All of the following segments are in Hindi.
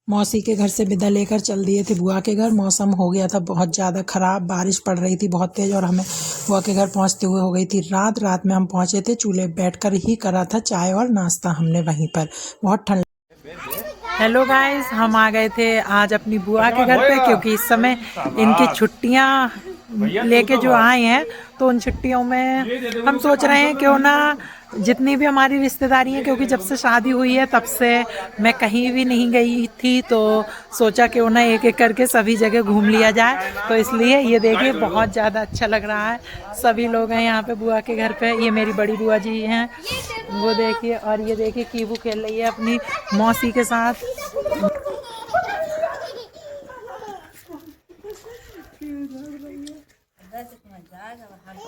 मौसी के घर से विदा लेकर चल दिए थे बुआ के घर। मौसम हो गया था बहुत ज़्यादा ख़राब, बारिश पड़ रही थी बहुत तेज़ और हमें बुआ के घर पहुंचते हुए हो गई थी रात। रात में हम पहुंचे थे, चूल्हे बैठकर ही करा था चाय और नाश्ता हमने वहीं पर। बहुत ठंड। हेलो गाइस, हम आ गए थे आज अपनी बुआ के घर पे, क्योंकि इस समय इनकी छुट्टियां लेके जो आए हैं, तो उन छुट्टियों में हम सोच रहे हैं क्यों ना जितनी भी हमारी रिश्तेदारी हैं, क्योंकि जब से शादी हुई है तब से मैं कहीं भी नहीं गई थी, तो सोचा क्यों ना एक एक करके सभी जगह घूम लिया जाए। तो इसलिए ये देखिए बहुत ज़्यादा अच्छा लग रहा है। सभी लोग हैं यहाँ पे बुआ के घर पे। ये मेरी बड़ी बुआ जी हैं, वो देखिए, और ये देखिए कीबू खेल रही है अपनी मौसी के साथ।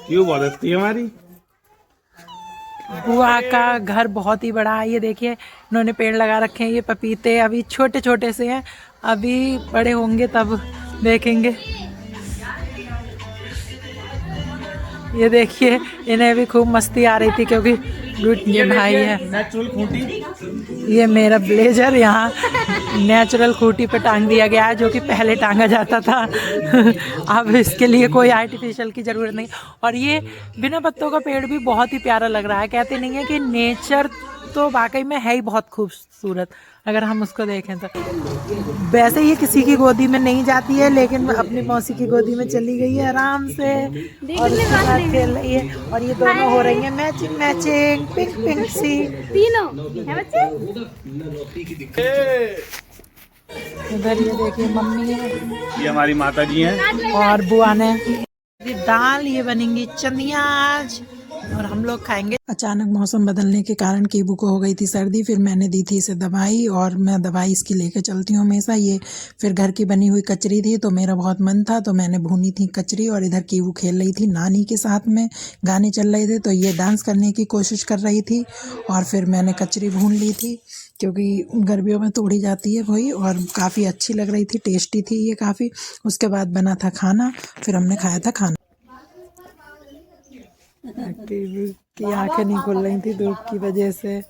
क्यों बहुत अच्छी है हमारी बुआ का घर बहुत ही बड़ा है। ये देखिए इन्होंने पेड़ लगा रखे हैं। ये पपीते अभी छोटे छोटे से हैं, अभी बड़े होंगे तब देखेंगे। ये देखिए इन्हें भी खूब मस्ती आ रही थी, क्योंकि ये भाई है। नेचुरल खूंटी, ये मेरा ब्लेजर यहाँ नेचुरल खूंटी पे टांग दिया गया है, जो कि पहले टांगा जाता था। अब इसके लिए कोई आर्टिफिशियल की ज़रूरत नहीं। और ये बिना पत्तों का पेड़ भी बहुत ही प्यारा लग रहा है। कहते नहीं है कि नेचर तो वाकई में है ही बहुत खूबसूरत, अगर हम उसको देखें तो। वैसे ये किसी की गोदी में नहीं जाती है, लेकिन अपनी मौसी की गोदी में चली गई है आराम से, और उसके साथ खेल रही है। और ये दोनों हो रही है मैचिंग मैचिंग, पिंक पिंक सी तीनों है बच्चे। इधर ये देखिए मम्मी है, ये हमारी माता जी हैं, और बुआ ने दाल, ये बनेंगी चंदियाँ आज, और हम लोग खाएंगे। अचानक मौसम बदलने के कारण कीबू को हो गई थी सर्दी। फिर मैंने दी थी इसे दवाई, और मैं दवाई इसकी लेके चलती हूँ हमेशा। ये फिर घर की बनी हुई कचरी थी, तो मेरा बहुत मन था, तो मैंने भूनी थी कचरी। और इधर कीबू खेल रही थी नानी के साथ में, गाने चल रहे थे, तो ये डांस करने की कोशिश कर रही थी। और फिर मैंने कचरी भून ली थी, क्योंकि गर्मियों में तोड़ी जाती है वही, और काफ़ी अच्छी लग रही थी, टेस्टी थी ये काफ़ी। उसके बाद बना था खाना, फिर हमने खाया था खाना। की आंखें नहीं खुल रही थी धूप की वजह से।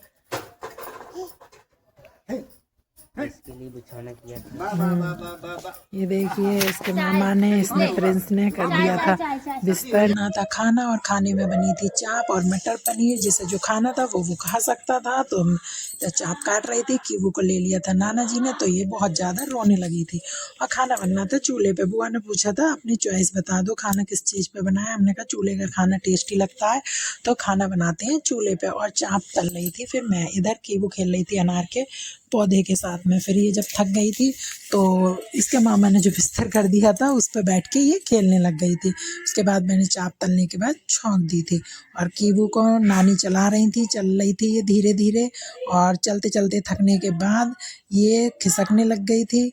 इसके लिए बिछौना किया था। ये देखिए इसके मामा ने, इसने प्रिंस ने कर दिया था बिस्तर। ना था खाना, और खाने में बनी थी चाप और मटर पनीर। जिसे जो खाना था वो खा सकता था, तो हम चाप काट रही थी कि वो को ले लिया था नाना जी ने, तो ये बहुत ज़्यादा रोने लगी थी। और खाना बनना था चूल्हे पे। बुआ ने पूछा था अपनी चॉइस बता दो, खाना किस चीज़ पे बनाए। हमने कहा चूल्हे का खाना टेस्टी लगता है, तो खाना बनाते हैं चूल्हे पे। और चाप तल रही थी, फिर मैं इधर कीबू खेल रही थी अनार के पौधे के साथ में। फिर ये जब थक गई थी, तो इसके मामा ने जो बिस्तर कर दिया था उस पर बैठ के ये खेलने लग गई थी। उसके बाद मैंने चाप तलने के बाद छौंक दी थी, और कीबू को नानी चला रही थी, चल रही थी ये धीरे धीरे। और चलते चलते थकने के बाद ये खिसकने लग गई थी,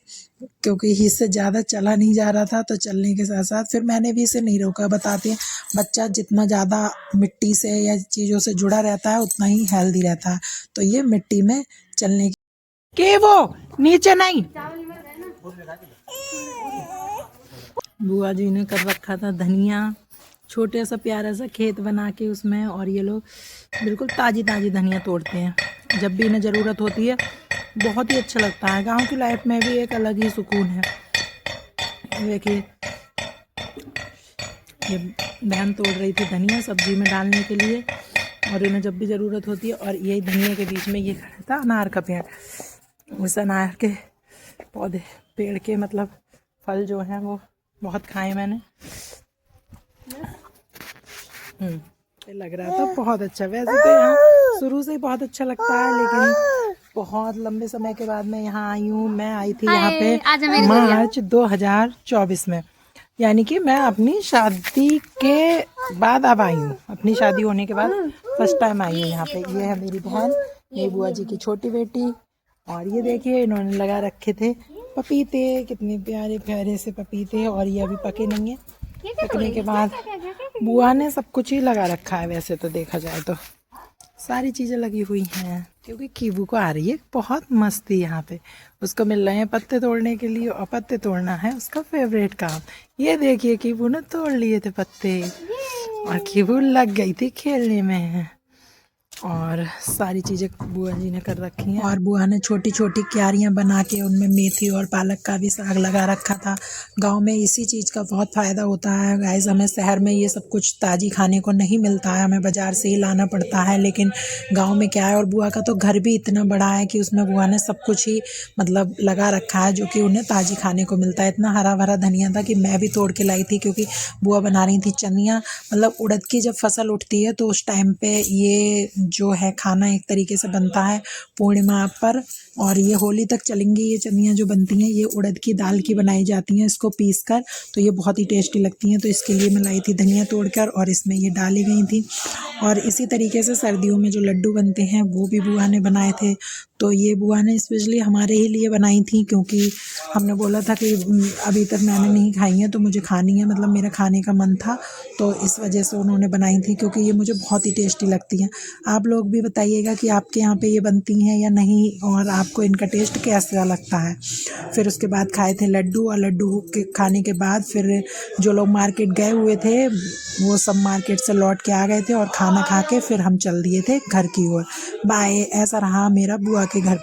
क्योंकि इससे ज़्यादा चला नहीं जा रहा था। तो चलने के साथ साथ फिर मैंने भी इसे नहीं रोका। बताते हैं बच्चा जितना ज़्यादा मिट्टी से या चीज़ों से जुड़ा रहता है, उतना ही हेल्दी रहता है। तो ये मिट्टी में चलने के वो नीचे नहीं। बुआ जी ने कर रखा था धनिया, छोटे सा प्यारा सा खेत बना के उसमें, और ये लोग बिल्कुल ताज़ी ताज़ी धनिया तोड़ते हैं जब भी इन्हें ज़रूरत होती है। बहुत ही अच्छा लगता है। गांव की लाइफ में भी एक अलग ही सुकून है। देखिए ये बहन तोड़ रही थी धनिया सब्जी में डालने के लिए, और इन्हें जब भी ज़रूरत होती है। और यही धनिया के बीच में ये खड़ा था अनार का पेड़। उस अनार के पौधे, पेड़ के मतलब फल जो हैं वो बहुत खाए मैंने। ये लग रहा था बहुत अच्छा। वैसे तो यहाँ शुरू से ही बहुत अच्छा लगता है, लेकिन बहुत लंबे समय के बाद मैं यहाँ आई हूँ। मैं आई थी यहाँ पे मार्च 2024 में, यानी कि मैं अपनी शादी के बाद अब आई हूँ। अपनी शादी होने के बाद फर्स्ट टाइम आई हूँ यहाँ पे। ये है मेरी बहन, मेरी बुआ जी की छोटी बेटी। और ये देखिए इन्होंने लगा रखे थे पपीते, कितने प्यारे प्यारे से पपीते। और ये अभी पके नहीं है, पकने के बाद बुआ ने सब कुछ ही लगा रखा है। वैसे तो देखा जाए तो सारी चीज़ें लगी हुई हैं, क्योंकि कीबू को आ रही है बहुत मस्ती यहाँ पे। उसको मिल रहे हैं पत्ते तोड़ने के लिए, और पत्ते तोड़ना है उसका फेवरेट काम। ये देखिए कीबू ने तोड़ लिए थे पत्ते, और कीबू लग गई थी खेलने में। और सारी चीज़ें बुआ जी ने कर रखी हैं। और बुआ ने छोटी छोटी क्यारियाँ बना के उनमें मेथी और पालक का भी साग लगा रखा था। गांव में इसी चीज़ का बहुत फ़ायदा होता है गाइस। हमें शहर में ये सब कुछ ताज़ी खाने को नहीं मिलता है, हमें बाज़ार से ही लाना पड़ता है। लेकिन गांव में क्या है, और बुआ का तो घर भी इतना बड़ा है कि उसमें बुआ ने सब कुछ ही मतलब लगा रखा है जो कि उन्हें ताज़ी खाने को मिलता है। इतना हरा भरा धनिया था कि मैं भी तोड़ के लाई थी, क्योंकि बुआ बना रही थी चनिया। मतलब उड़द की जब फसल उठती है तो उस टाइम पे ये जो है खाना एक तरीके से बनता है पूर्णिमा पर, और ये होली तक चलेंगी। ये चनिया जो बनती हैं ये उड़द की दाल की बनाई जाती हैं, इसको पीस कर, तो ये बहुत ही टेस्टी लगती हैं। तो इसके लिए मैं लाई थी धनिया तोड़कर और इसमें ये डाली गई थी। और इसी तरीके से सर्दियों में जो लड्डू बनते हैं वो भी बुआ ने बनाए थे। तो ये बुआ ने स्पेशली हमारे ही लिए बनाई थी, क्योंकि हमने बोला था कि अभी तक मैंने नहीं खाई है तो मुझे खानी है, मतलब मेरा खाने का मन था, तो इस वजह से उन्होंने बनाई थी, क्योंकि ये मुझे बहुत ही टेस्टी लगती हैं। आप लोग भी बताइएगा कि आपके यहाँ पे ये बनती हैं या नहीं, और आपको इनका टेस्ट कैसा लगता है। फिर उसके बाद खाए थे लड्डू, और लड्डू के खाने के बाद फिर जो लोग मार्केट गए हुए थे वो सब मार्केट से लौट के आ गए थे, और खाना खा के फिर हम चल दिए थे घर की ओर। बाय। ऐसा रहा मेरा बुआ के घर का